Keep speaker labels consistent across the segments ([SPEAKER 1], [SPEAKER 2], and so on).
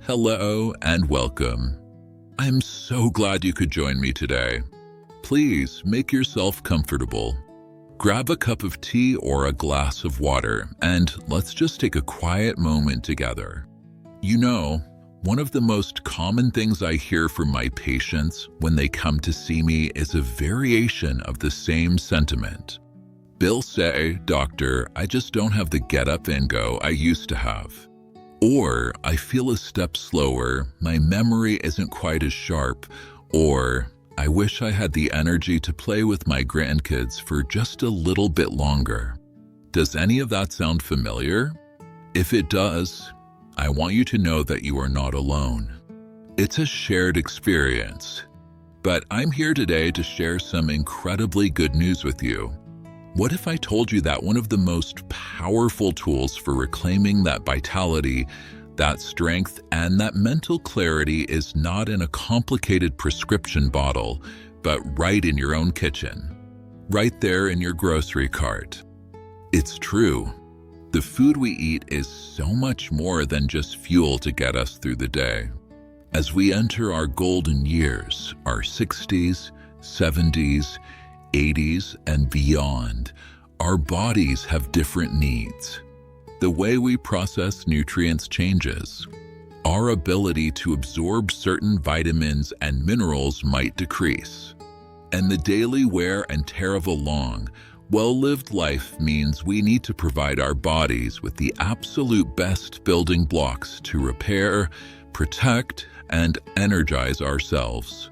[SPEAKER 1] Hello and welcome. I'm so glad you could join me today. Please make yourself comfortable. Grab a cup of tea or a glass of water, and let's just take a quiet moment together. You know, one of the most common things I hear from my patients when they come to see me is a variation of the same sentiment. They'll say, "Doctor, I just don't have the get up and go I used to have." Or, "I feel a step slower, my memory isn't quite as sharp," or, "I wish I had the energy to play with my grandkids for just a little bit longer." Does any of that sound familiar? If it does, I want you to know that you are not alone. It's a shared experience. But I'm here today to share some incredibly good news with you. What if I told you that one of the most powerful tools for reclaiming that vitality, that strength, and that mental clarity is not in a complicated prescription bottle, but right in your own kitchen, right there in your grocery cart? It's true. The food we eat is so much more than just fuel to get us through the day. As we enter our golden years, our 60s, 70s, 80s, and beyond, our bodies have different needs. The way we process nutrients changes. Our ability to absorb certain vitamins and minerals might decrease. And the daily wear and tear of a long, well-lived life means we need to provide our bodies with the absolute best building blocks to repair, protect, and energize ourselves.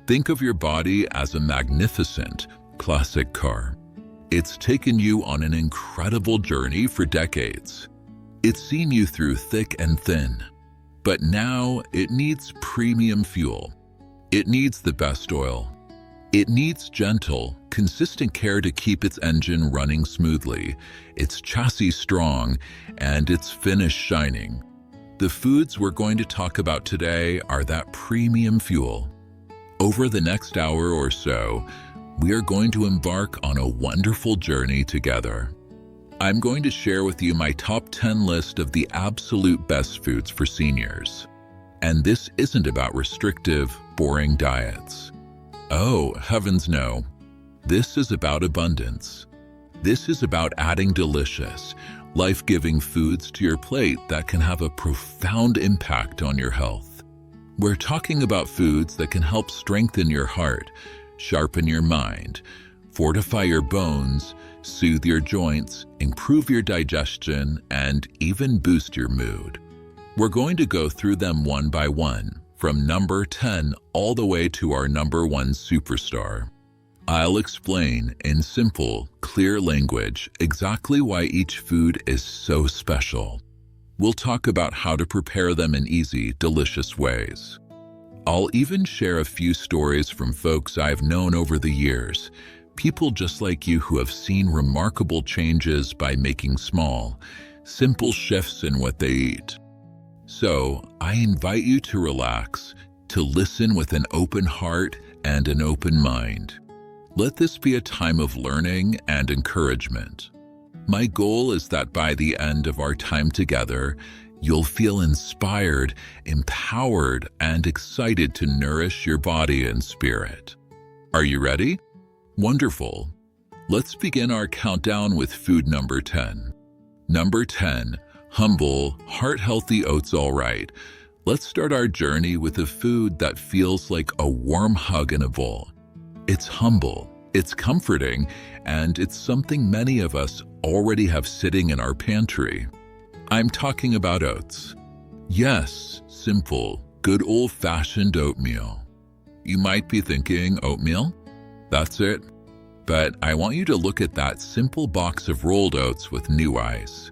[SPEAKER 1] Think of your body as a magnificent, classic car. It's taken you on an incredible journey for decades. It's seen you through thick and thin. But now it needs premium fuel. It needs the best oil. It needs gentle, consistent care to keep its engine running smoothly, its chassis strong, and its finish shining. The foods we're going to talk about today are that premium fuel. Over the next hour or so, we are going to embark on a wonderful journey together. I'm going to share with you my top 10 list of the absolute best foods for seniors. And this isn't about restrictive, boring diets. Oh, heavens no. This is about abundance. This is about adding delicious, life-giving foods to your plate that can have a profound impact on your health. We're talking about foods that can help strengthen your heart, sharpen your mind, fortify your bones, soothe your joints, improve your digestion, and even boost your mood. We're going to go through them one by one, from number 10 all the way to our number 1 superstar. I'll explain in simple, clear language exactly why each food is so special. We'll talk about how to prepare them in easy, delicious ways. I'll even share a few stories from folks I've known over the years, people just like you who have seen remarkable changes by making small, simple shifts in what they eat. So, I invite you to relax, to listen with an open heart and an open mind. Let this be a time of learning and encouragement. My goal is that by the end of our time together, you'll feel inspired, empowered, and excited to nourish your body and spirit. Are you ready? Wonderful. Let's begin our countdown with food number 10. Number 10, humble, heart-healthy oats. All right, let's start our journey with a food that feels like a warm hug in a bowl. It's humble, it's comforting, and it's something many of us already have sitting in our pantry. I'm talking about oats. Yes, simple, good old-fashioned oatmeal. You might be thinking, oatmeal? That's it. But I want you to look at that simple box of rolled oats with new eyes.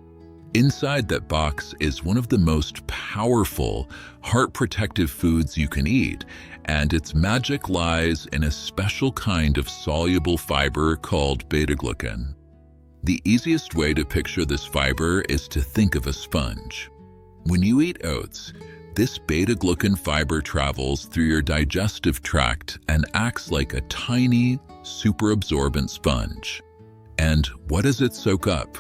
[SPEAKER 1] Inside that box is one of the most powerful, heart-protective foods you can eat, and its magic lies in a special kind of soluble fiber called beta-glucan. The easiest way to picture this fiber is to think of a sponge. When you eat oats, this beta-glucan fiber travels through your digestive tract and acts like a tiny, super-absorbent sponge. And what does it soak up?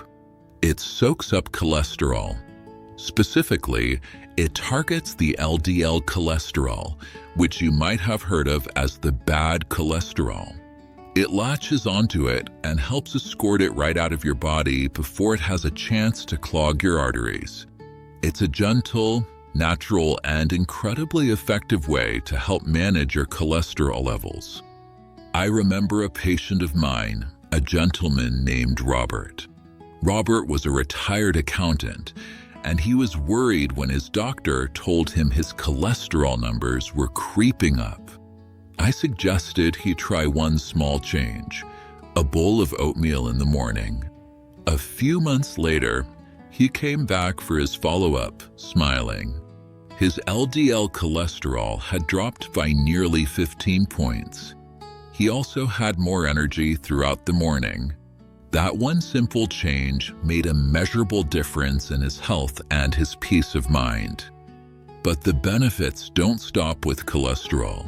[SPEAKER 1] It soaks up cholesterol. Specifically, It targets the LDL cholesterol, which you might have heard of as the bad cholesterol. It latches onto it and helps escort it right out of your body before it has a chance to clog your arteries. It's a gentle, natural, and incredibly effective way to help manage your cholesterol levels. I remember a patient of mine, a gentleman named Robert. Robert was a retired accountant, and he was worried when his doctor told him his cholesterol numbers were creeping up. I suggested he try one small change, a bowl of oatmeal in the morning. A few months later, he came back for his follow-up, smiling. His LDL cholesterol had dropped by nearly 15 points. He also had more energy throughout the morning. That one simple change made a measurable difference in his health and his peace of mind. But the benefits don't stop with cholesterol.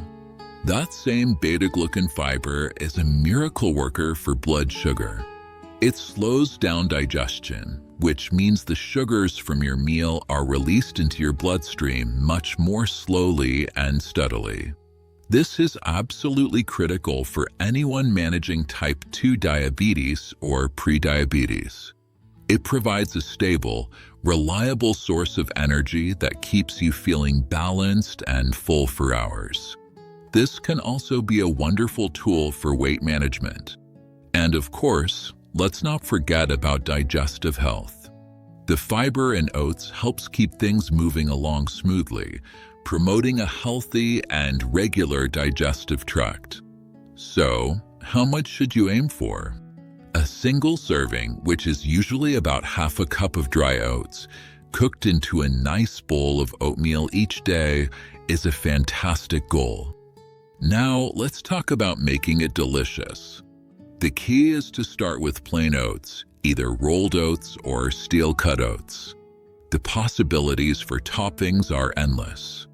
[SPEAKER 1] That same beta-glucan fiber is a miracle worker for blood sugar. It slows down digestion, which means the sugars from your meal are released into your bloodstream much more slowly and steadily. This is absolutely critical for anyone managing type 2 diabetes or prediabetes. It provides a stable, reliable source of energy that keeps you feeling balanced and full for hours. This can also be a wonderful tool for weight management. And of course, let's not forget about digestive health. The fiber in oats helps keep things moving along smoothly, promoting a healthy and regular digestive tract. So, how much should you aim for? A single serving, which is usually about half a cup of dry oats, cooked into a nice bowl of oatmeal each day, is a fantastic goal. Now, let's talk about making it delicious. The key is to start with plain oats, either rolled oats or steel-cut oats. The possibilities for toppings are endless.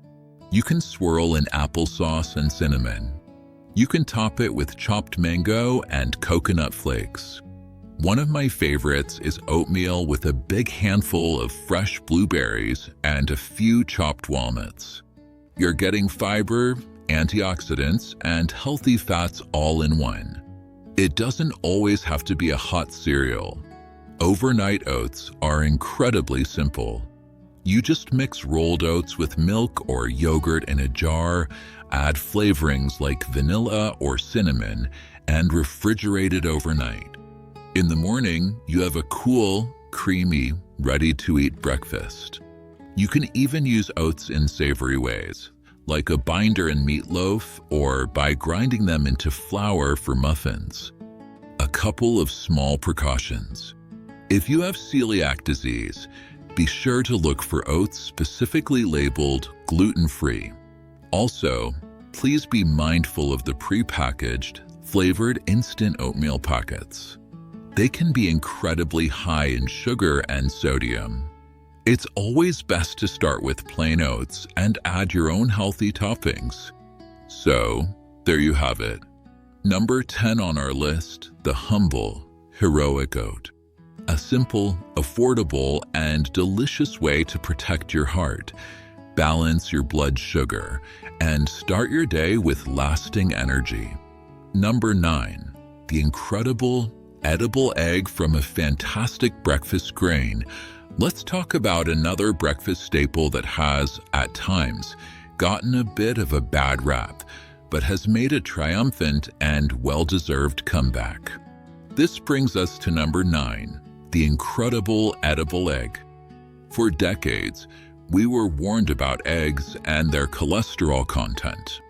[SPEAKER 1] You can swirl in applesauce and cinnamon. You can top it with chopped mango and coconut flakes. One of my favorites is oatmeal with a big handful of fresh blueberries and a few chopped walnuts. You're getting fiber, antioxidants, and healthy fats all in one. It doesn't always have to be a hot cereal. Overnight oats are incredibly simple. You just mix rolled oats with milk or yogurt in a jar, add flavorings like vanilla or cinnamon, and refrigerate it overnight. In the morning, you have a cool, creamy, ready-to-eat breakfast. You can even use oats in savory ways, like a binder in meatloaf or by grinding them into flour for muffins. A couple of small precautions. If you have celiac disease, be sure to look for oats specifically labeled gluten-free. Also, please be mindful of the prepackaged, flavored instant oatmeal packets. They can be incredibly high in sugar and sodium. It's always best to start with plain oats and add your own healthy toppings. So, there you have it. Number 10 on our list, the humble, heroic oat. A simple, affordable, and delicious way to protect your heart, balance your blood sugar, and start your day with lasting energy. Number 9, the incredible, edible egg from a fantastic breakfast grain. Let's talk about another breakfast staple that has, at times, gotten a bit of a bad rap, but has made a triumphant and well-deserved comeback. This brings us to number 9, the incredible edible egg. For decades, we were warned about eggs and their cholesterol content.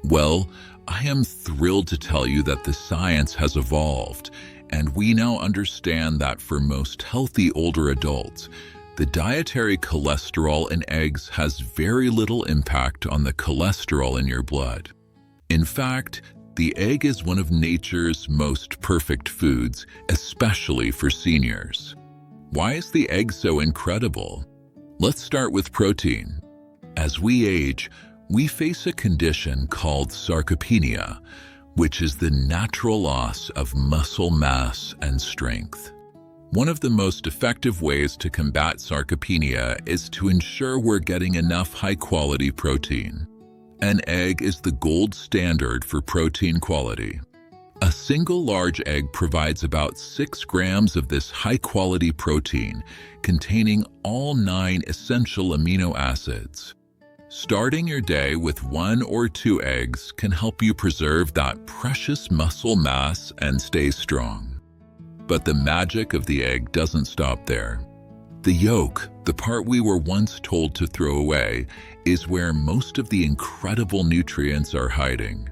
[SPEAKER 1] Well, I am thrilled to tell you that the science has evolved, and we now understand that for most healthy older adults, the dietary cholesterol in eggs has very little impact on the cholesterol in your blood. In fact, the egg is one of nature's most perfect foods, especially for seniors. Why is the egg so incredible? Let's start with protein. As we age, we face a condition called sarcopenia, which is the natural loss of muscle mass and strength. One of the most effective ways to combat sarcopenia is to ensure we're getting enough high-quality protein. An egg is the gold standard for protein quality. A single large egg provides about 6 grams of this high-quality protein, containing all 9 essential amino acids. Starting your day with 1 or 2 eggs can help you preserve that precious muscle mass and stay strong. But the magic of the egg doesn't stop there. The yolk, the part we were once told to throw away, is where most of the incredible nutrients are hiding.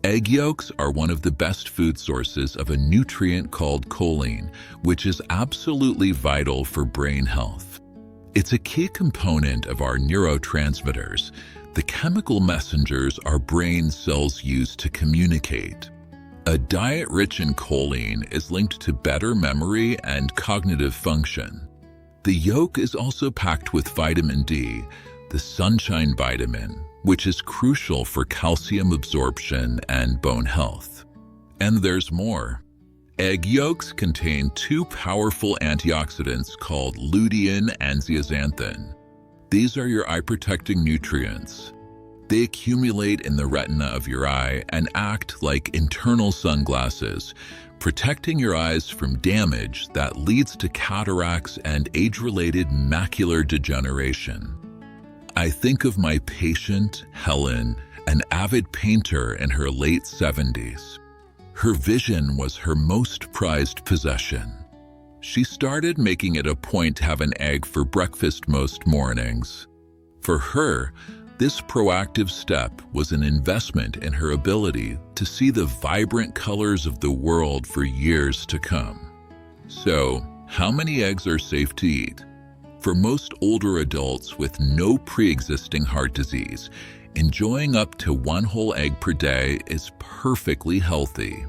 [SPEAKER 1] Egg yolks are one of the best food sources of a nutrient called choline, which is absolutely vital for brain health. It's a key component of our neurotransmitters, the chemical messengers our brain cells use to communicate. A diet rich in choline is linked to better memory and cognitive function. The yolk is also packed with vitamin D, the sunshine vitamin, which is crucial for calcium absorption and bone health. And there's more. Egg yolks contain 2 powerful antioxidants called lutein and zeaxanthin. These are your eye-protecting nutrients. They accumulate in the retina of your eye and act like internal sunglasses, protecting your eyes from damage that leads to cataracts and age-related macular degeneration. I think of my patient, Helen, an avid painter in her late 70s. Her vision was her most prized possession. She started making it a point to have an egg for breakfast most mornings. For her, this proactive step was an investment in her ability to see the vibrant colors of the world for years to come. So, how many eggs are safe to eat? For most older adults with no pre-existing heart disease, enjoying up to 1 whole egg per day is perfectly healthy.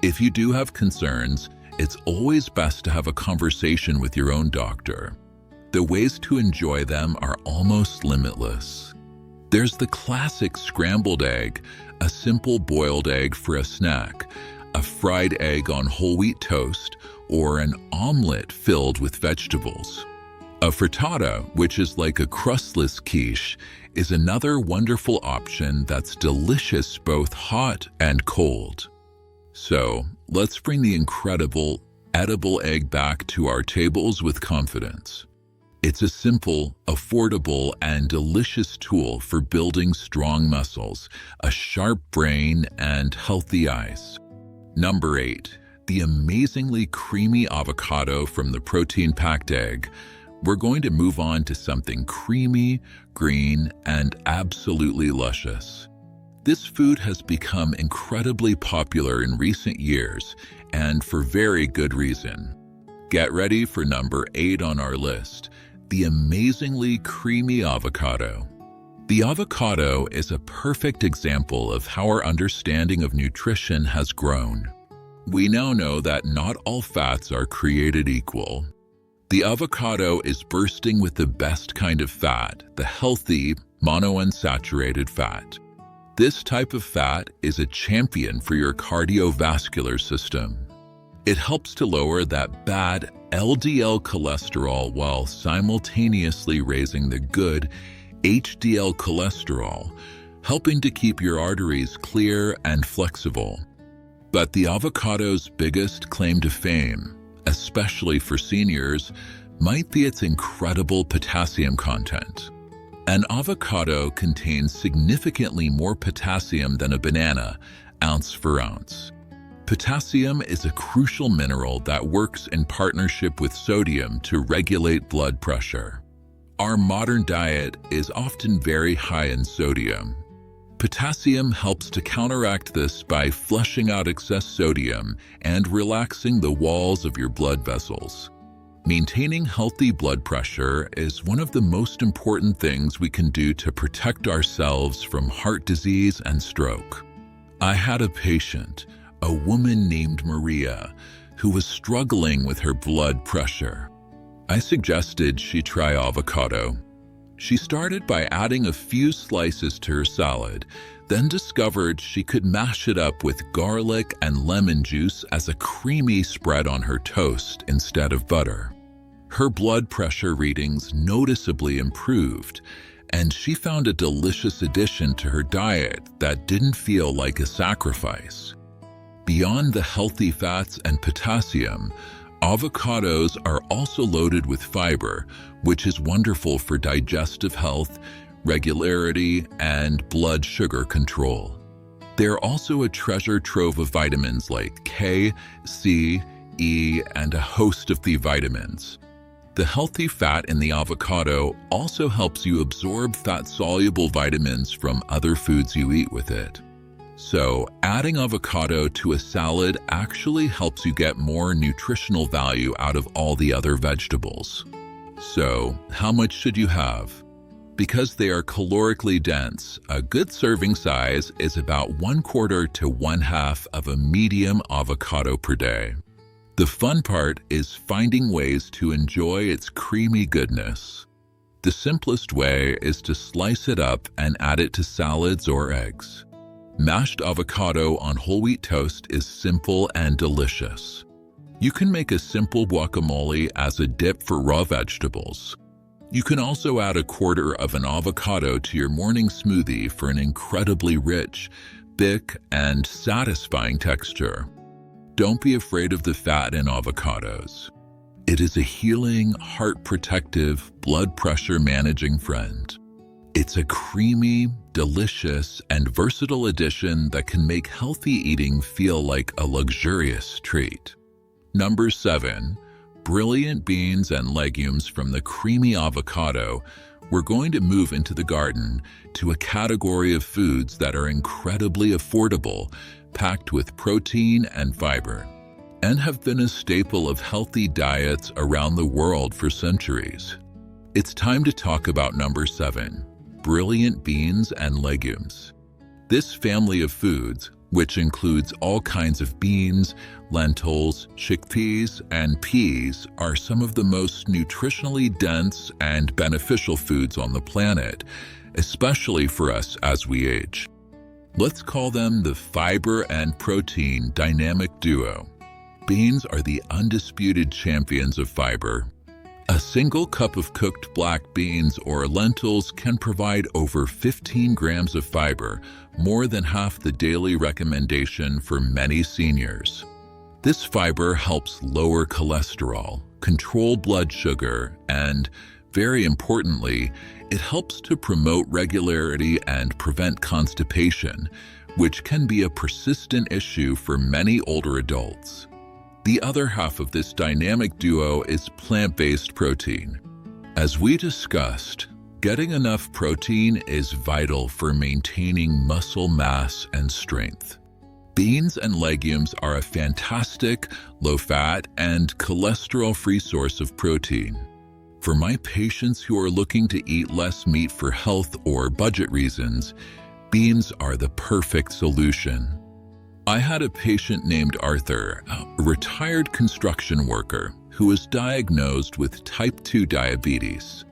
[SPEAKER 1] If you do have concerns, it's always best to have a conversation with your own doctor. The ways to enjoy them are almost limitless. There's the classic scrambled egg, a simple boiled egg for a snack, a fried egg on whole wheat toast, or an omelet filled with vegetables. A frittata, which is like a crustless quiche, is another wonderful option that's delicious both hot and cold. So, let's bring the incredible, edible egg back to our tables with confidence. It's a simple, affordable, and delicious tool for building strong muscles, a sharp brain, and healthy eyes. Number 8, the amazingly creamy avocado from the protein-packed egg. We're going to move on to something creamy, green, and absolutely luscious. This food has become incredibly popular in recent years, and for very good reason. Get ready for number 8 on our list, the amazingly creamy avocado. The avocado is a perfect example of how our understanding of nutrition has grown. We now know that not all fats are created equal. The avocado is bursting with the best kind of fat, the healthy monounsaturated fat. This type of fat is a champion for your cardiovascular system. It helps to lower that bad LDL cholesterol while simultaneously raising the good HDL cholesterol, helping to keep your arteries clear and flexible. But the avocado's biggest claim to fame, especially for seniors, might be its incredible potassium content. An avocado contains significantly more potassium than a banana, ounce for ounce. Potassium is a crucial mineral that works in partnership with sodium to regulate blood pressure. Our modern diet is often very high in sodium. Potassium helps to counteract this by flushing out excess sodium and relaxing the walls of your blood vessels. Maintaining healthy blood pressure is one of the most important things we can do to protect ourselves from heart disease and stroke. I had a patient, a woman named Maria, who was struggling with her blood pressure. I suggested she try avocado. She started by adding a few slices to her salad, then discovered she could mash it up with garlic and lemon juice as a creamy spread on her toast instead of butter. Her blood pressure readings noticeably improved, and she found a delicious addition to her diet that didn't feel like a sacrifice. Beyond the healthy fats and potassium, avocados are also loaded with fiber, which is wonderful for digestive health, regularity, and blood sugar control. They're also a treasure trove of vitamins like K, C, E, and a host of B vitamins. The healthy fat in the avocado also helps you absorb fat-soluble vitamins from other foods you eat with it. So, adding avocado to a salad actually helps you get more nutritional value out of all the other vegetables. So, how much should you have? Because they are calorically dense, a good serving size is about 1/4 to 1/2 of a medium avocado per day. The fun part is finding ways to enjoy its creamy goodness. The simplest way is to slice it up and add it to salads or eggs. Mashed avocado on whole wheat toast is simple and delicious. You can make a simple guacamole as a dip for raw vegetables. You can also add 1/4 of an avocado to your morning smoothie for an incredibly rich, thick, and satisfying texture. Don't be afraid of the fat in avocados. It is a healing, heart-protective, blood pressure-managing friend. It's a creamy, delicious, and versatile addition that can make healthy eating feel like a luxurious treat. Number 7. Brilliant beans and legumes from the creamy avocado. We're going to move into the garden to a category of foods that are incredibly affordable, packed with protein and fiber, and have been a staple of healthy diets around the world for centuries. It's time to talk about number 7, brilliant beans and legumes. This family of foods, which includes all kinds of beans, lentils, chickpeas, and peas, are some of the most nutritionally dense and beneficial foods on the planet, especially for us as we age. Let's call them the fiber and protein dynamic duo. Beans are the undisputed champions of fiber. A single cup of cooked black beans or lentils can provide over 15 grams of fiber, more than half the daily recommendation for many seniors. This fiber helps lower cholesterol, control blood sugar, and, very importantly, it helps to promote regularity and prevent constipation, which can be a persistent issue for many older adults. The other half of this dynamic duo is plant-based protein. As we discussed, getting enough protein is vital for maintaining muscle mass and strength. Beans and legumes are a fantastic, low-fat, and cholesterol-free source of protein. For my patients who are looking to eat less meat for health or budget reasons, beans are the perfect solution. I had a patient named Arthur, a retired construction worker, who was diagnosed with type 2 diabetes.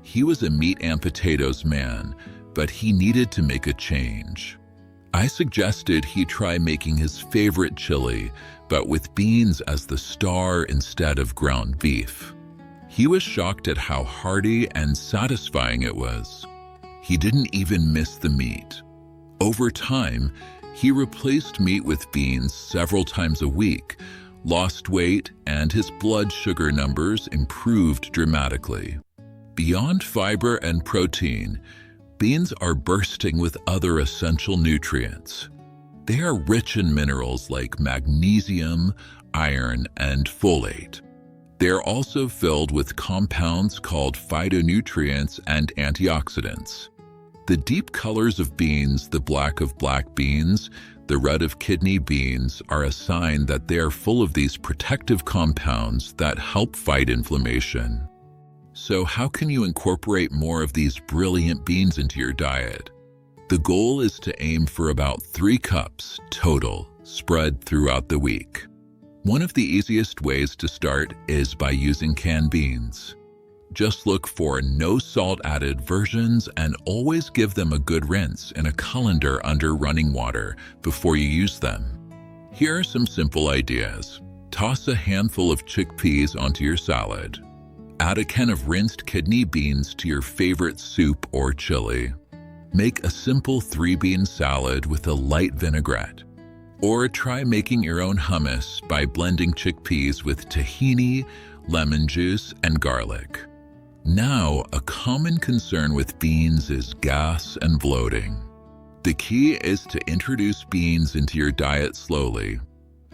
[SPEAKER 1] He was a meat and potatoes man, but he needed to make a change. I suggested he try making his favorite chili, but with beans as the star instead of ground beef. He was shocked at how hearty and satisfying it was. He didn't even miss the meat. Over time, he replaced meat with beans several times a week, lost weight, and his blood sugar numbers improved dramatically. Beyond fiber and protein, beans are bursting with other essential nutrients. They are rich in minerals like magnesium, iron, and folate. They are also filled with compounds called phytonutrients and antioxidants. The deep colors of beans, the black of black beans, the red of kidney beans, are a sign that they are full of these protective compounds that help fight inflammation. So how can you incorporate more of these brilliant beans into your diet? The goal is to aim for about 3 cups total, spread throughout the week. One of the easiest ways to start is by using canned beans. Just look for no salt added versions and always give them a good rinse in a colander under running water before you use them. Here are some simple ideas. Toss a handful of chickpeas onto your salad. Add a can of rinsed kidney beans to your favorite soup or chili. Make a simple 3-bean salad with a light vinaigrette. Or try making your own hummus by blending chickpeas with tahini, lemon juice, and garlic. Now, a common concern with beans is gas and bloating. The key is to introduce beans into your diet slowly.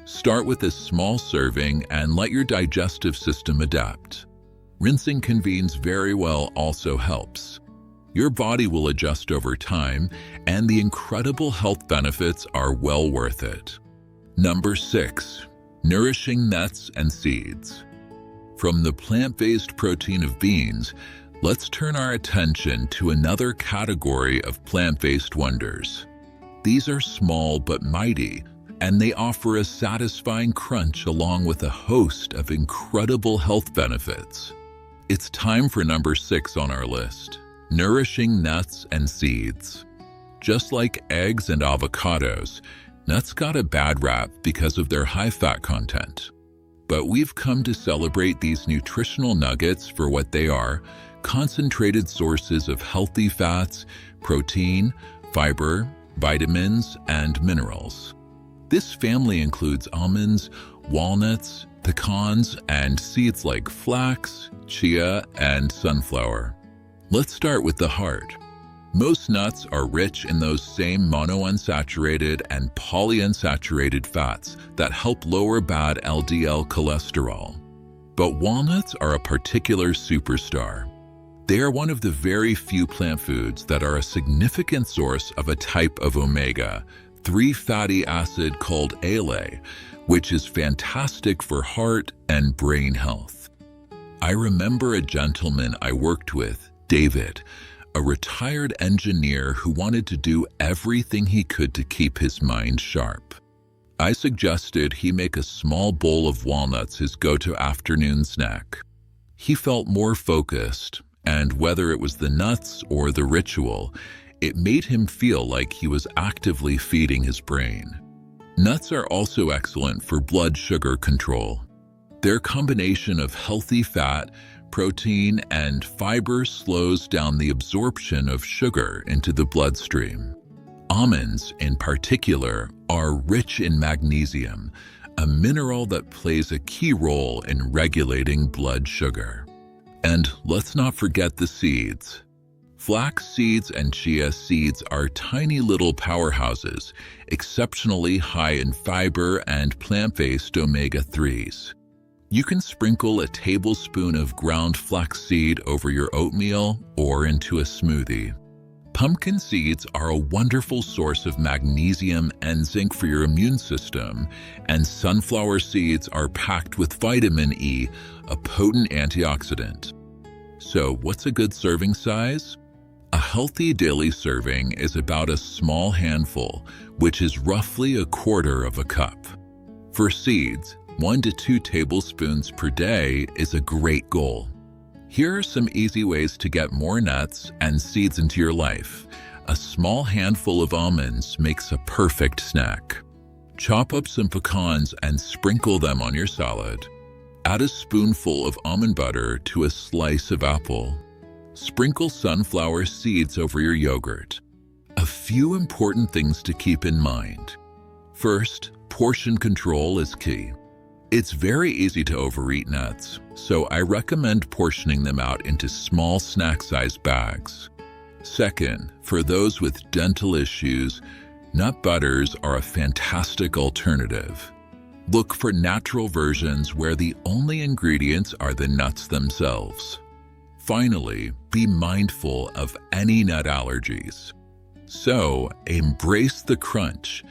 [SPEAKER 1] Start with a small serving and let your digestive system adapt. Rinsing convenes very well also helps. Your body will adjust over time, and the incredible health benefits are well worth it. Number 6. Nourishing nuts and seeds. From the plant-based protein of beans, let's turn our attention to another category of plant-based wonders. These are small but mighty, and they offer a satisfying crunch along with a host of incredible health benefits. It's time for number 6 on our list. Nourishing nuts and seeds. Just like eggs and avocados, nuts got a bad rap because of their high fat content. But we've come to celebrate these nutritional nuggets for what they are: concentrated sources of healthy fats, protein, fiber, vitamins, and minerals. This family includes almonds, walnuts, pecans, and seeds like flax, chia, and sunflower. Let's start with the heart. Most nuts are rich in those same monounsaturated and polyunsaturated fats that help lower bad LDL cholesterol. But walnuts are a particular superstar. They are one of the very few plant foods that are a significant source of a type of omega-3 fatty acid called ALA, which is fantastic for heart and brain health. I remember a gentleman I worked with, David, a retired engineer who wanted to do everything he could to keep his mind sharp. I suggested he make a small bowl of walnuts his go-to afternoon snack. He felt more focused, and whether it was the nuts or the ritual, it made him feel like he was actively feeding his brain. Nuts are also excellent for blood sugar control. Their combination of healthy fat, protein, and fiber slows down the absorption of sugar into the bloodstream. Almonds, in particular, are rich in magnesium, a mineral that plays a key role in regulating blood sugar. And let's not forget the seeds. Flax seeds and chia seeds are tiny little powerhouses, exceptionally high in fiber and plant-based omega-3s. You can sprinkle a tablespoon of ground flaxseed over your oatmeal or into a smoothie. Pumpkin seeds are a wonderful source of magnesium and zinc for your immune system, and sunflower seeds are packed with vitamin E, a potent antioxidant. So, what's a good serving size? A healthy daily serving is about a small handful, which is roughly 1/4 cup. For seeds, 1 to 2 tablespoons per day is a great goal. Here are some easy ways to get more nuts and seeds into your life. A small handful of almonds makes a perfect snack. Chop up some pecans and sprinkle them on your salad. Add a spoonful of almond butter to a slice of apple. Sprinkle sunflower seeds over your yogurt. A few important things to keep in mind. First, portion control is key. It's very easy to overeat nuts, so I recommend portioning them out into small snack-sized bags. Second, for those with dental issues, nut butters are a fantastic alternative. Look for natural versions where the only ingredients are the nuts themselves. Finally, be mindful of any nut allergies. So, embrace the crunch.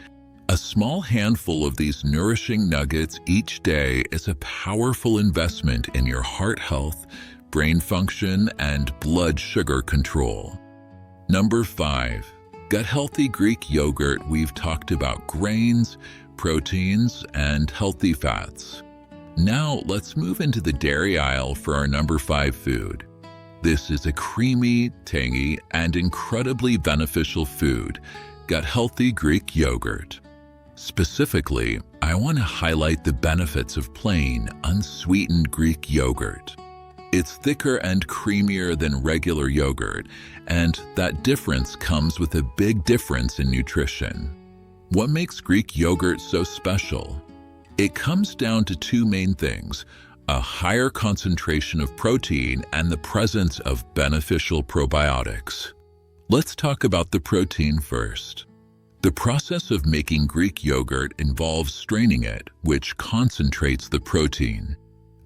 [SPEAKER 1] A small handful of these nourishing nuggets each day is a powerful investment in your heart health, brain function, and blood sugar control. Number 5. Gut-healthy Greek yogurt. We've talked about grains, proteins, and healthy fats. Now let's move into the dairy aisle for our number 5 food, This is a creamy, tangy, and incredibly beneficial food, gut-healthy Greek yogurt. Specifically, I want to highlight the benefits of plain, unsweetened Greek yogurt. It's thicker and creamier than regular yogurt, and that difference comes with a big difference in nutrition. What makes Greek yogurt so special? It comes down to two main things: a higher concentration of protein and the presence of beneficial probiotics. Let's talk about the protein first. The process of making Greek yogurt involves straining it, which concentrates the protein.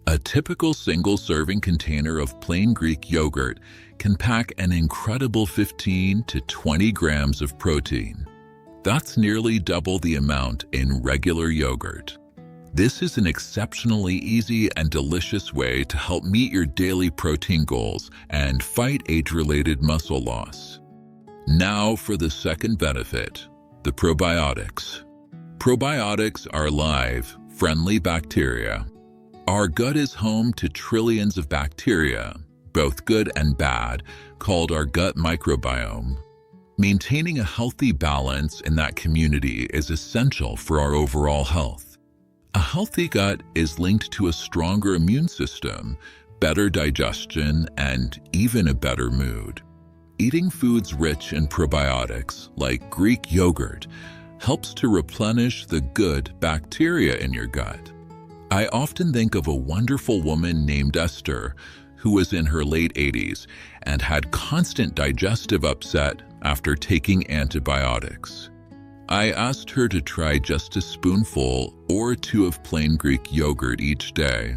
[SPEAKER 1] A typical single-serving container of plain Greek yogurt can pack an incredible 15 to 20 grams of protein. That's nearly double the amount in regular yogurt. This is an exceptionally easy and delicious way to help meet your daily protein goals and fight age-related muscle loss. Now for the second benefit, the probiotics. Probiotics are live, friendly bacteria. Our gut is home to trillions of bacteria, both good and bad, called our gut microbiome. Maintaining a healthy balance in that community is essential for our overall health. A healthy gut is linked to a stronger immune system, better digestion, and even a better mood. Eating foods rich in probiotics, like Greek yogurt, helps to replenish the good bacteria in your gut. I often think of a wonderful woman named Esther, who was in her late 80s and had constant digestive upset after taking antibiotics. I asked her to try just a spoonful or two of plain Greek yogurt each day.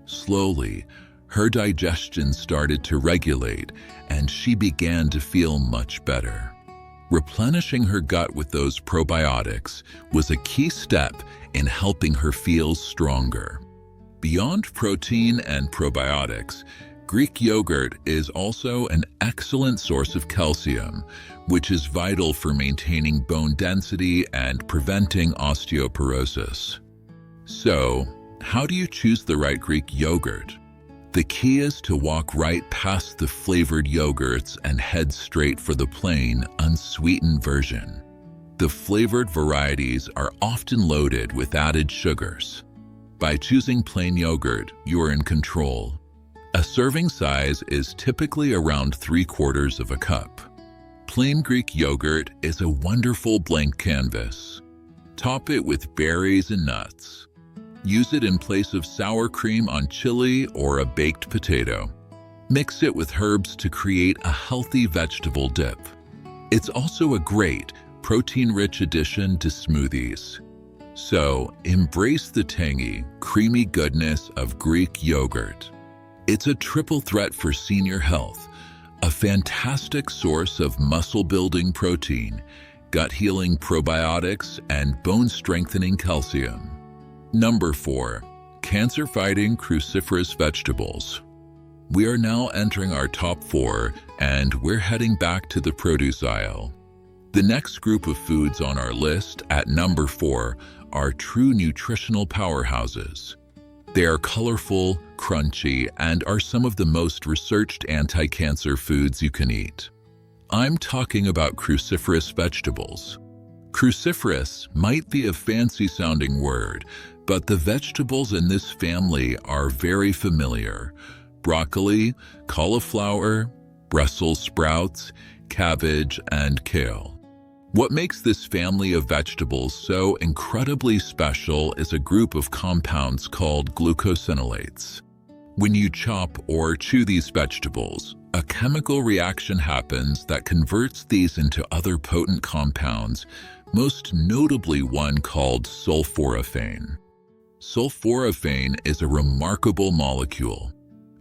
[SPEAKER 1] Slowly, her digestion started to regulate and she began to feel much better. Replenishing her gut with those probiotics was a key step in helping her feel stronger. Beyond protein and probiotics, Greek yogurt is also an excellent source of calcium, which is vital for maintaining bone density and preventing osteoporosis. So, how do you choose the right Greek yogurt? The key is to walk right past the flavored yogurts and head straight for the plain, unsweetened version. The flavored varieties are often loaded with added sugars. By choosing plain yogurt, you are in control. A serving size is typically around 3/4 of a cup. Plain Greek yogurt is a wonderful blank canvas. Top it with berries and nuts. Use it in place of sour cream on chili or a baked potato. Mix it with herbs to create a healthy vegetable dip. It's also a great, protein-rich addition to smoothies. So, embrace the tangy, creamy goodness of Greek yogurt. It's a triple threat for senior health, a fantastic source of muscle-building protein, gut-healing probiotics, and bone-strengthening calcium. Number 4. Cancer-fighting cruciferous vegetables. We are now entering our top 4, and we're heading back to the produce aisle. The next group of foods on our list at number 4 are true nutritional powerhouses. They are colorful, crunchy, and are some of the most researched anti-cancer foods you can eat. I'm talking about cruciferous vegetables. Cruciferous might be a fancy-sounding word, but the vegetables in this family are very familiar. Broccoli, cauliflower, Brussels sprouts, cabbage, and kale. What makes this family of vegetables so incredibly special is a group of compounds called glucosinolates. When you chop or chew these vegetables, a chemical reaction happens that converts these into other potent compounds, most notably one called sulforaphane. Sulforaphane is a remarkable molecule.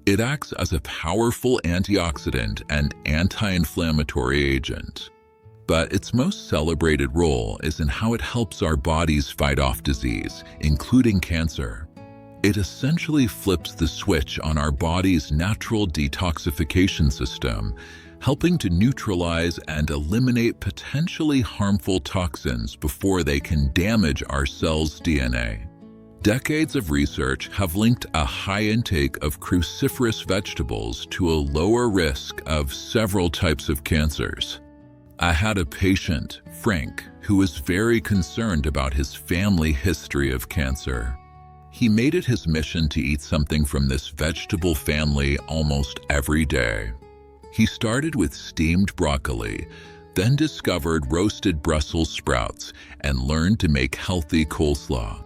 [SPEAKER 1] It acts as a powerful antioxidant and anti-inflammatory agent. But its most celebrated role is in how it helps our bodies fight off disease, including cancer. It essentially flips the switch on our body's natural detoxification system, helping to neutralize and eliminate potentially harmful toxins before they can damage our cells' DNA. Decades of research have linked a high intake of cruciferous vegetables to a lower risk of several types of cancers. I had a patient, Frank, who was very concerned about his family history of cancer. He made it his mission to eat something from this vegetable family almost every day. He started with steamed broccoli, then discovered roasted Brussels sprouts and learned to make healthy coleslaw.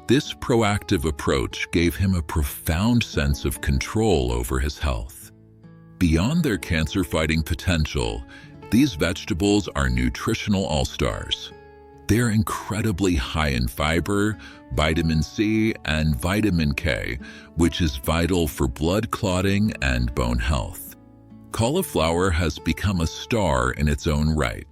[SPEAKER 1] This proactive approach gave him a profound sense of control over his health. Beyond their cancer-fighting potential, these vegetables are nutritional all-stars. They're incredibly high in fiber, vitamin C, and vitamin K, which is vital for blood clotting and bone health. Cauliflower has become a star in its own right.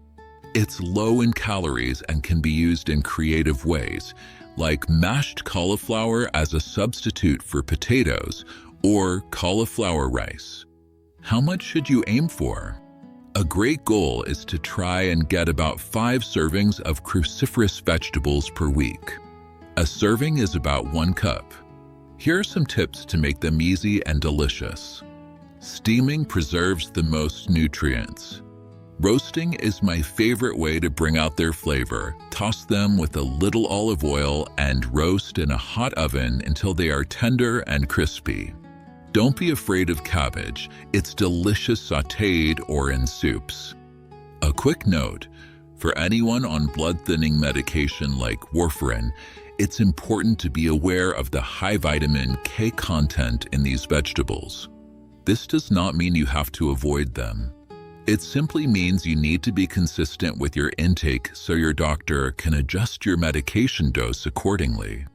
[SPEAKER 1] It's low in calories and can be used in creative ways, like mashed cauliflower as a substitute for potatoes or cauliflower rice. How much should you aim for? A great goal is to try and get about 5 servings of cruciferous vegetables per week. A serving is about 1 cup. Here are some tips to make them easy and delicious. Steaming preserves the most nutrients. Roasting is my favorite way to bring out their flavor. Toss them with a little olive oil and roast in a hot oven until they are tender and crispy. Don't be afraid of cabbage. It's delicious sautéed or in soups. A quick note, for anyone on blood-thinning medication like warfarin, it's important to be aware of the high vitamin K content in these vegetables. This does not mean you have to avoid them. It simply means you need to be consistent with your intake so your doctor can adjust your medication dose accordingly.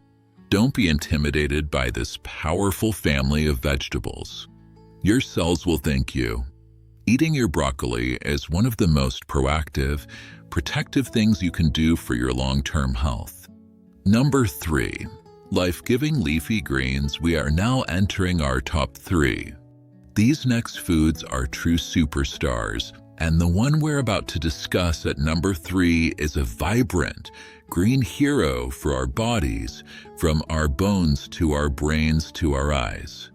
[SPEAKER 1] Don't be intimidated by this powerful family of vegetables. Your cells will thank you. Eating your broccoli is one of the most proactive, protective things you can do for your long-term health. Number 3. Life-giving leafy greens. We are now entering our top 3. These next foods are true superstars, and the one we're about to discuss at number 3 is a vibrant, green hero for our bodies, from our bones to our brains to our eyes.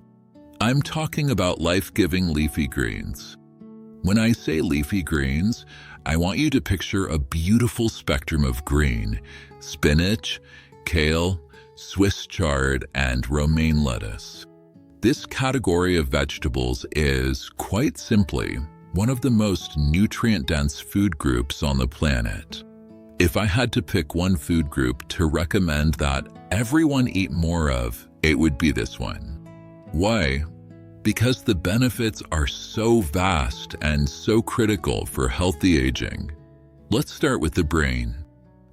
[SPEAKER 1] I'm talking about life-giving leafy greens. When I say leafy greens, I want you to picture a beautiful spectrum of green: spinach, kale, Swiss chard, and romaine lettuce. This category of vegetables is, quite simply, one of the most nutrient-dense food groups on the planet. If I had to pick one food group to recommend that everyone eat more of, it would be this one. Why? Because the benefits are so vast and so critical for healthy aging. Let's start with the brain.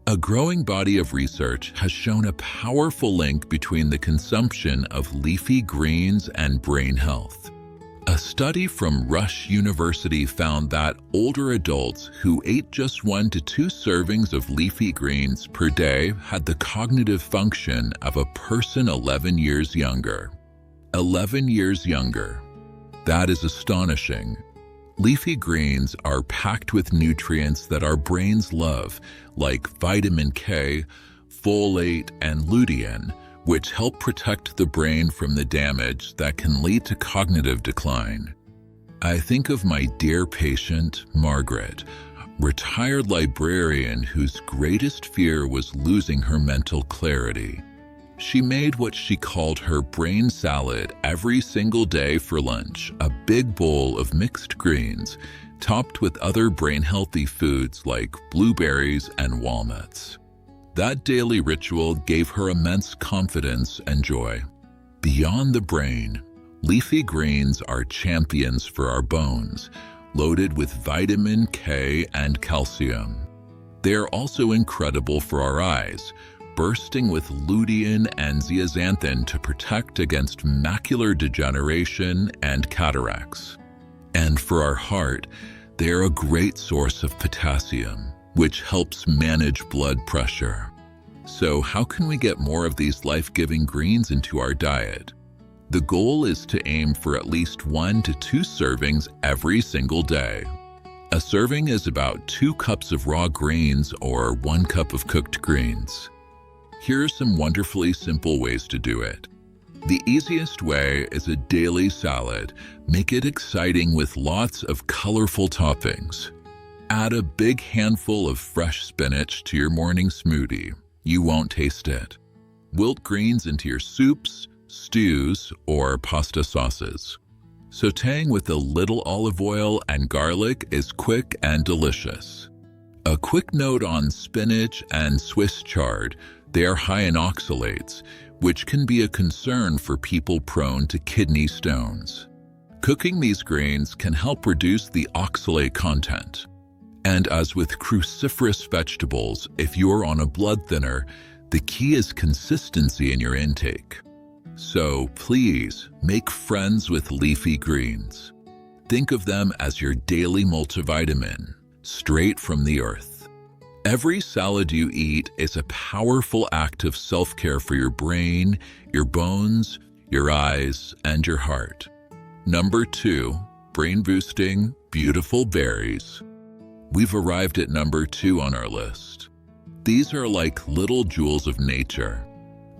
[SPEAKER 1] A growing body of research has shown a powerful link between the consumption of leafy greens and brain health. A study from Rush University found that older adults who ate just 1 to 2 servings of leafy greens per day had the cognitive function of a person 11 years younger. 11 years younger. That is astonishing. Leafy greens are packed with nutrients that our brains love, like vitamin K, folate, and lutein, which help protect the brain from the damage that can lead to cognitive decline. I think of my dear patient, Margaret, retired librarian whose greatest fear was losing her mental clarity. She made what she called her brain salad every single day for lunch, a big bowl of mixed greens, topped with other brain-healthy foods like blueberries and walnuts. That daily ritual gave her immense confidence and joy. Beyond the brain, leafy greens are champions for our bones, loaded with vitamin K and calcium. They are also incredible for our eyes, bursting with lutein and zeaxanthin to protect against macular degeneration and cataracts. And for our heart, they are a great source of potassium, which helps manage blood pressure. So how can we get more of these life-giving greens into our diet? The goal is to aim for at least 1 to 2 servings every single day. A serving is about 2 cups of raw greens or 1 cup of cooked greens. Here are some wonderfully simple ways to do it. The easiest way is a daily salad. Make it exciting with lots of colorful toppings. Add a big handful of fresh spinach to your morning smoothie. You won't taste it. Wilt greens into your soups, stews, or pasta sauces. Sautéing with a little olive oil and garlic is quick and delicious. A quick note on spinach and Swiss chard. They are high in oxalates, which can be a concern for people prone to kidney stones. Cooking these grains can help reduce the oxalate content. And as with cruciferous vegetables, if you're on a blood thinner, the key is consistency in your intake. So please make friends with leafy greens. Think of them as your daily multivitamin, straight from the earth. Every salad you eat is a powerful act of self-care for your brain, your bones, your eyes, and your heart. Number 2, brain-boosting, beautiful berries. We've arrived at number 2 on our list. These are like little jewels of nature.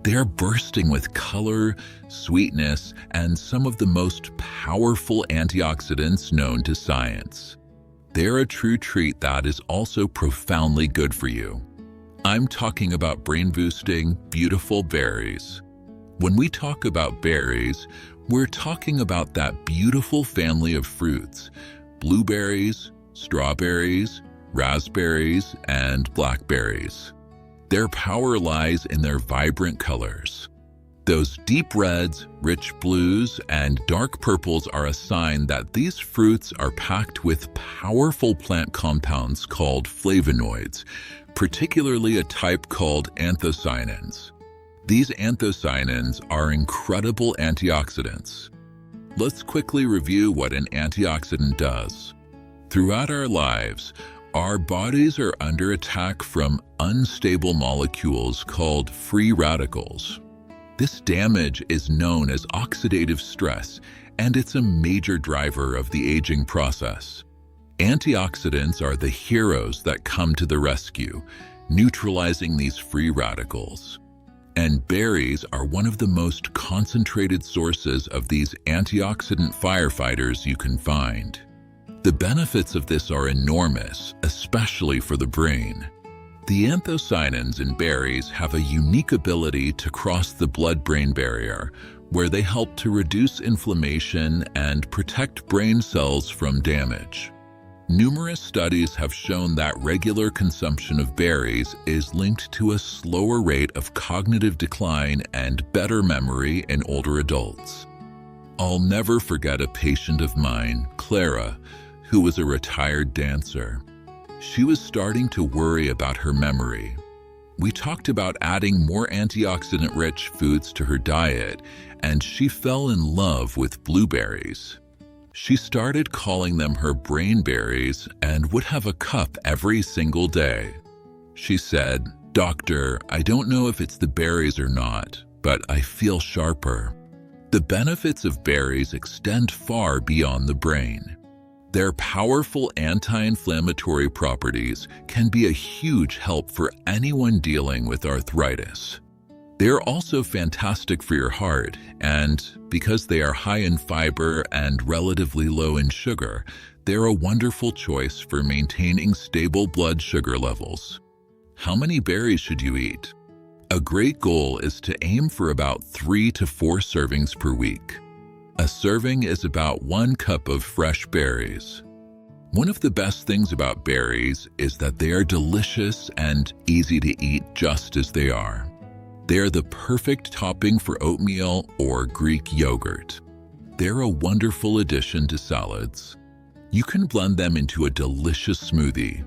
[SPEAKER 1] They are bursting with color, sweetness, and some of the most powerful antioxidants known to science. They're a true treat that is also profoundly good for you. I'm talking about brain-boosting, beautiful berries. When we talk about berries, we're talking about that beautiful family of fruits: blueberries, strawberries, raspberries, and blackberries. Their power lies in their vibrant colors. Those deep reds, rich blues, and dark purples are a sign that these fruits are packed with powerful plant compounds called flavonoids, particularly a type called anthocyanins. These anthocyanins are incredible antioxidants. Let's quickly review what an antioxidant does. Throughout our lives, our bodies are under attack from unstable molecules called free radicals. This damage is known as oxidative stress, and it's a major driver of the aging process. Antioxidants are the heroes that come to the rescue, neutralizing these free radicals. And berries are one of the most concentrated sources of these antioxidant firefighters you can find. The benefits of this are enormous, especially for the brain. The anthocyanins in berries have a unique ability to cross the blood-brain barrier, where they help to reduce inflammation and protect brain cells from damage. Numerous studies have shown that regular consumption of berries is linked to a slower rate of cognitive decline and better memory in older adults. I'll never forget a patient of mine, Clara, who was a retired dancer. She was starting to worry about her memory. We talked about adding more antioxidant-rich foods to her diet, and she fell in love with blueberries. She started calling them her brain berries and would have a cup every single day. She said, "Doctor, I don't know if it's the berries or not, but I feel sharper." The benefits of berries extend far beyond the brain. Their powerful anti-inflammatory properties can be a huge help for anyone dealing with arthritis. They're also fantastic for your heart, and because they are high in fiber and relatively low in sugar, they're a wonderful choice for maintaining stable blood sugar levels. How many berries should you eat? A great goal is to aim for about 3 to 4 servings per week. A serving is about 1 cup of fresh berries. One of the best things about berries is that they are delicious and easy to eat just as they are. They are the perfect topping for oatmeal or Greek yogurt. They're a wonderful addition to salads. You can blend them into a delicious smoothie.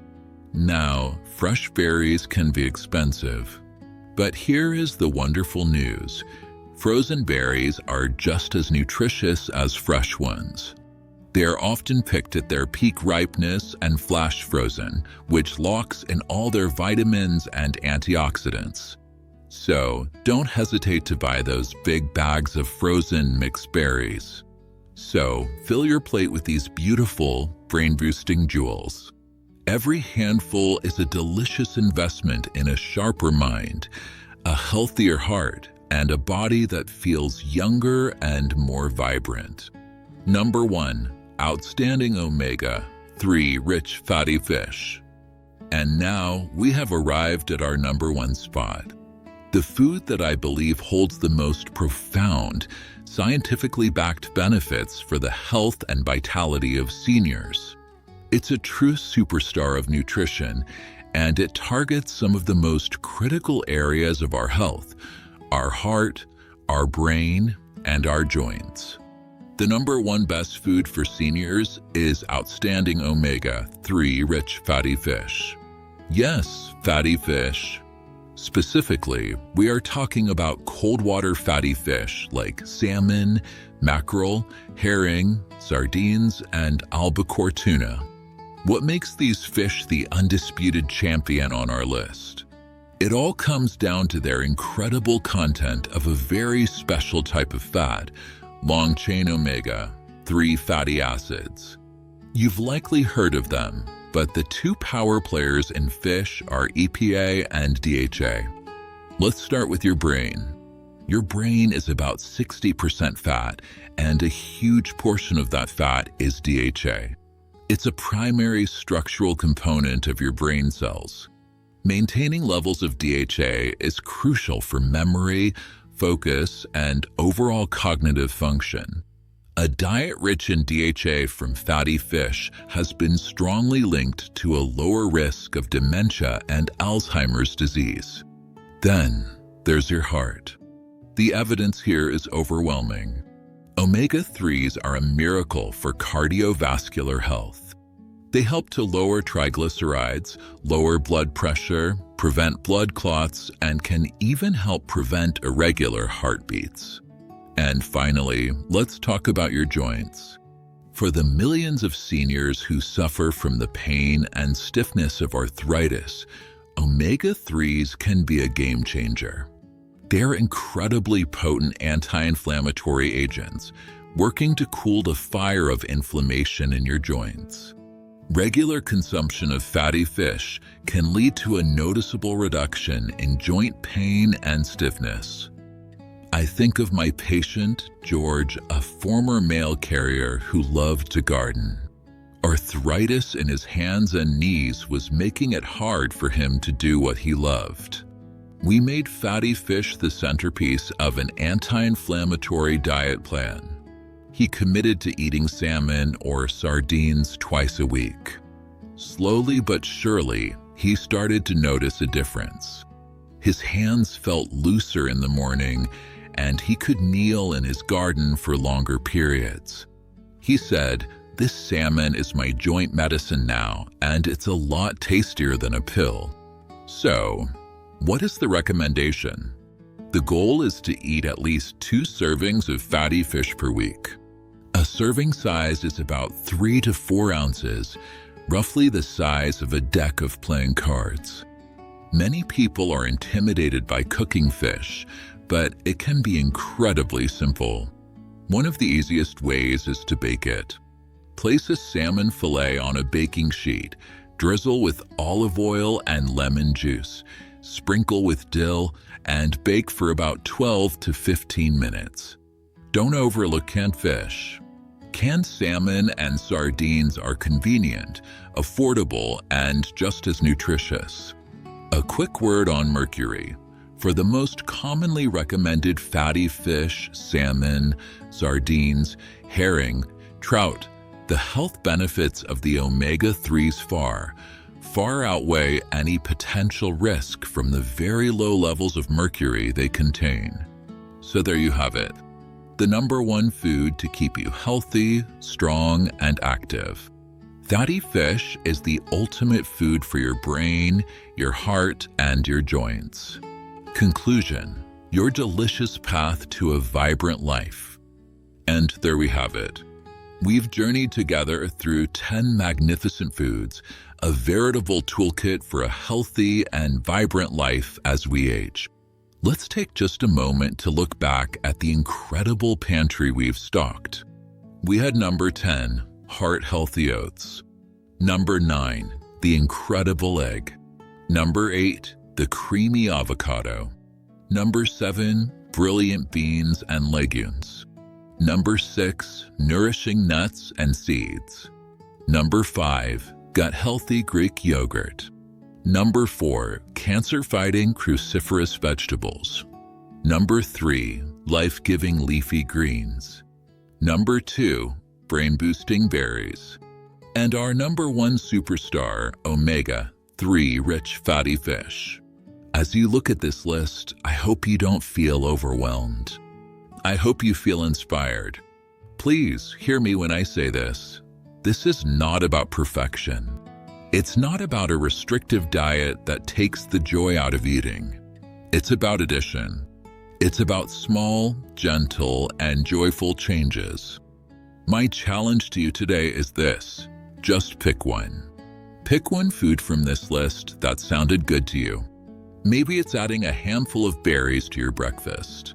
[SPEAKER 1] Now, fresh berries can be expensive, but here is the wonderful news. Frozen berries are just as nutritious as fresh ones. They are often picked at their peak ripeness and flash frozen, which locks in all their vitamins and antioxidants. So don't hesitate to buy those big bags of frozen mixed berries. So fill your plate with these beautiful, brain-boosting jewels. Every handful is a delicious investment in a sharper mind, a healthier heart, and a body that feels younger and more vibrant. Number 1. Outstanding omega-3 rich fatty fish. And now we have arrived at our number 1 spot. The food that I believe holds the most profound, scientifically backed benefits for the health and vitality of seniors. It's a true superstar of nutrition, and it targets some of the most critical areas of our health: our heart, our brain, and our joints. The number 1 best food for seniors is outstanding omega-3 rich fatty fish. Yes, fatty fish. Specifically, we are talking about cold water fatty fish like salmon, mackerel, herring, sardines, and albacore tuna. What makes these fish the undisputed champion on our list? It all comes down to their incredible content of a very special type of fat, long-chain omega-3 fatty acids. You've likely heard of them, but the 2 power players in fish are EPA and DHA. Let's start with your brain. Your brain is about 60% fat, and a huge portion of that fat is DHA. It's a primary structural component of your brain cells. Maintaining levels of DHA is crucial for memory, focus, and overall cognitive function. A diet rich in DHA from fatty fish has been strongly linked to a lower risk of dementia and Alzheimer's disease. Then, there's your heart. The evidence here is overwhelming. Omega-3s are a miracle for cardiovascular health. They help to lower triglycerides, lower blood pressure, prevent blood clots, and can even help prevent irregular heartbeats. And finally, let's talk about your joints. For the millions of seniors who suffer from the pain and stiffness of arthritis, omega-3s can be a game changer. They're incredibly potent anti-inflammatory agents, working to cool the fire of inflammation in your joints. Regular consumption of fatty fish can lead to a noticeable reduction in joint pain and stiffness. I think of my patient, George, a former mail carrier who loved to garden. Arthritis in his hands and knees was making it hard for him to do what he loved. We made fatty fish the centerpiece of an anti-inflammatory diet plan. He committed to eating salmon or sardines twice a week. Slowly but surely, he started to notice a difference. His hands felt looser in the morning, and he could kneel in his garden for longer periods. He said, "This salmon is my joint medicine now, and it's a lot tastier than a pill." So, what is the recommendation? The goal is to eat at least 2 servings of fatty fish per week. A serving size is about 3 to 4 ounces, roughly the size of a deck of playing cards. Many people are intimidated by cooking fish, but it can be incredibly simple. One of the easiest ways is to bake it. Place a salmon fillet on a baking sheet, drizzle with olive oil and lemon juice, sprinkle with dill, and bake for about 12 to 15 minutes. Don't overlook canned fish. Canned salmon and sardines are convenient, affordable, and just as nutritious. A quick word on mercury. For the most commonly recommended fatty fish, salmon, sardines, herring, trout, the health benefits of the omega-3s far outweigh any potential risk from the very low levels of mercury they contain. So there you have it. The number 1 food to keep you healthy, strong, and active. Fatty fish is the ultimate food for your brain, your heart, and your joints. Conclusion: your delicious path to a vibrant life. And there we have it. We've journeyed together through 10 magnificent foods, a veritable toolkit for a healthy and vibrant life as we age. Let's take just a moment to look back at the incredible pantry we've stocked. We had number 10, heart-healthy oats. Number 9, the incredible egg. Number 8, the creamy avocado. Number 7, brilliant beans and legumes. Number 6, nourishing nuts and seeds. Number 5, gut-healthy Greek yogurt. Number 4, cancer-fighting cruciferous vegetables. Number 3, life-giving leafy greens. Number 2, brain-boosting berries. And our number 1 superstar, omega-3 rich fatty fish. As you look at this list, I hope you don't feel overwhelmed. I hope you feel inspired. Please hear me when I say this. This is not about perfection. It's not about a restrictive diet that takes the joy out of eating. It's about addition. It's about small, gentle, and joyful changes. My challenge to you today is this: just pick one. Pick one food from this list that sounded good to you. Maybe it's adding a handful of berries to your breakfast.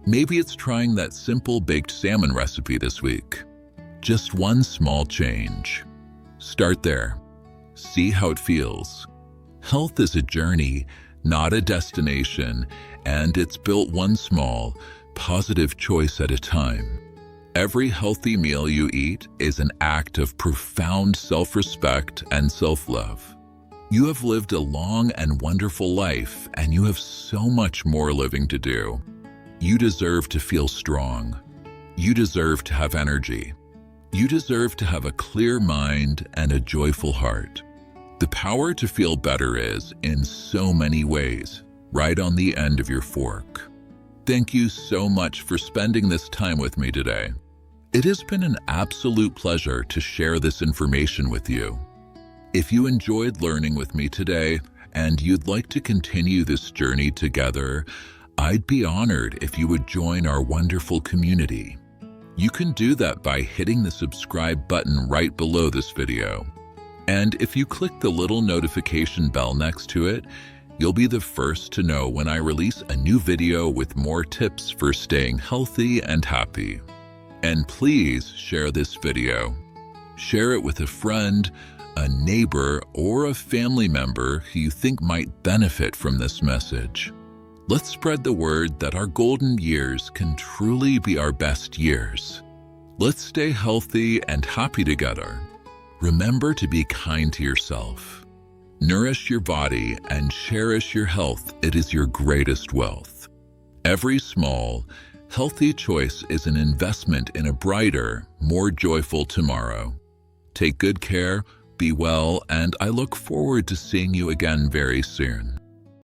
[SPEAKER 1] Maybe it's trying that simple baked salmon recipe this week. Just one small change. Start there. See how it feels. Health is a journey, not a destination, and it's built one small, positive choice at a time. Every healthy meal you eat is an act of profound self-respect and self-love. You have lived a long and wonderful life, and you have so much more living to do. You deserve to feel strong. You deserve to have energy. You deserve to have a clear mind and a joyful heart. The power to feel better is, in so many ways, right on the end of your fork. Thank you so much for spending this time with me today. It has been an absolute pleasure to share this information with you. If you enjoyed learning with me today and you'd like to continue this journey together, I'd be honored if you would join our wonderful community. You can do that by hitting the subscribe button right below this video. And if you click the little notification bell next to it, you'll be the first to know when I release a new video with more tips for staying healthy and happy. And please share this video. Share it with a friend, a neighbor, or a family member who you think might benefit from this message. Let's spread the word that our golden years can truly be our best years. Let's stay healthy and happy together. Remember to be kind to yourself. Nourish your body and cherish your health. It is your greatest wealth. Every small, healthy choice is an investment in a brighter, more joyful tomorrow. Take good care, be well, and I look forward to seeing you again very soon.